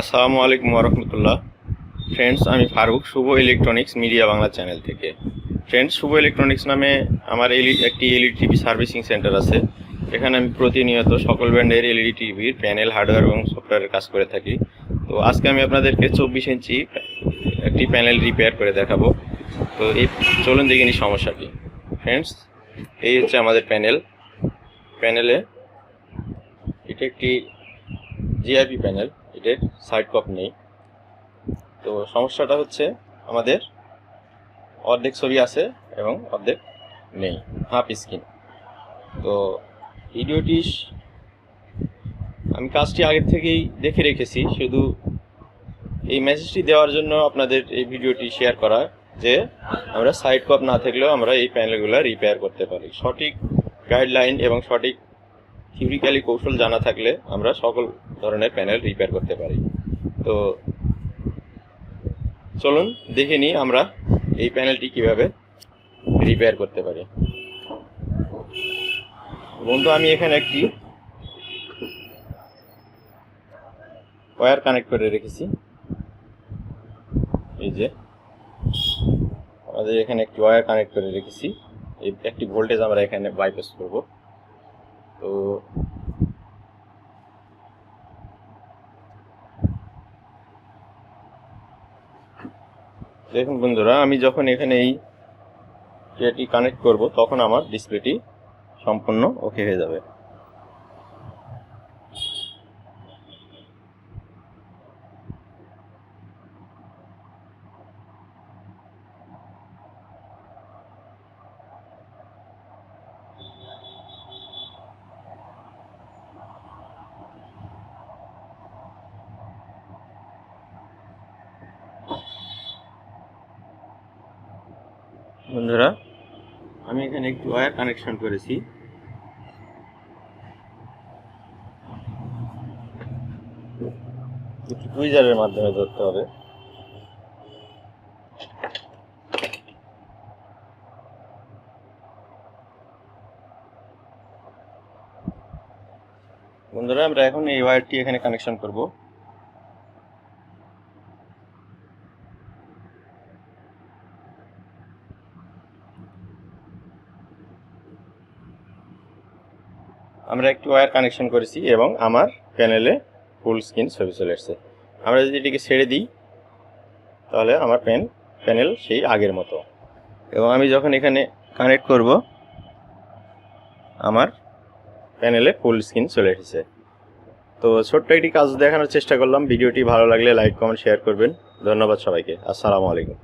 আসসালামু আলাইকুম ওরহমতুল্লাহ। ফ্রেন্ডস, আমি ফারুক, শুভ ইলেকট্রনিক্স মিডিয়া বাংলা চ্যানেল থেকে। ফ্রেন্ডস, শুভ ইলেকট্রনিক্স নামে আমার একটি এলইডি টিভি সার্ভিসিং সেন্টার আছে। এখানে আমি প্রতিনিয়ত সকল ব্র্যান্ডের এলইডি টিভির প্যানেল, হার্ডওয়্যার এবং সফটওয়্যারের কাজ করে থাকি। তো আজকে আমি আপনাদেরকে 24 ইঞ্চি একটি প্যানেল রিপেয়ার করে দেখাবো। তো চলুন দেখে নিই সমস্যা কি। ফ্রেন্ডস, এই হচ্ছে আমাদের প্যানেলে এটা একটি জিআইপি প্যানেল, এটার সাইড কপ নেই। তো সমস্যাটা হচ্ছে আমাদের অর্ধেক ছবি আছে এবং অর্ধেক নেই, হাফ স্ক্রিন। তো ভিডিওটি আমি কাজটি আগের থেকেই দেখে রেখেছি, শুধু এই মেসেজটি দেওয়ার জন্য আপনাদের এই ভিডিওটি শেয়ার করা যে আমরা সাইড কপ না থাকলেও আমরা এই প্যানেলগুলো রিপেয়ার করতে পারি। সঠিক গাইডলাইন এবং সঠিক থিওরিক্যালি কৌশল জানা থাকলে আমরা সকল ধরনের প্যানেল রিপেয়ার করতে পারি। তো চলুন দেখে নিই আমরা এই প্যানেলটি কিভাবে রিপেয়ার করতে পারি। বন্ধু, আমি এখানে একটি ওয়্যার কানেক্ট করে রেখেছি। এই যে আমাদের এখানে একটি ওয়্যার কানেক্ট করে রেখেছি। এই একটি ভোল্টেজ আমরা এখানে বাইপাস করব। তো দেখুন বন্ধুরা, আমি যখন এখানে এটি কানেক্ট করব তখন আমার ডিসপ্লেটি সম্পূর্ণ ওকে হয়ে যাবে। বন্ধুরা, আমি এখানে একটি ওয়্যার কানেকশন করেছি। একটি টুইজারের মাধ্যমে ধরতে হবে। বন্ধুরা, আমরা এখন এই ওয়্যারটি এখানে কানেকশন করব। আমরা একটি ওয়্যার কানেকশন করেছি এবং আমার প্যানেলে ফুল স্ক্রিন ছবি চলে এসেছে। আমরা যদি এটিকে ছেড়ে দিই তাহলে আমার প্যানেল সেই আগের মতো। এবং আমি যখন এখানে কানেক্ট করব আমার প্যানেলে ফুল স্ক্রিন চলে এসেছে। তো ছোট্ট একটি কাজ দেখানোর চেষ্টা করলাম। ভিডিওটি ভালো লাগলে লাইক, কমেন্ট, শেয়ার করবেন। ধন্যবাদ সবাইকে। আসসালামু আলাইকুম।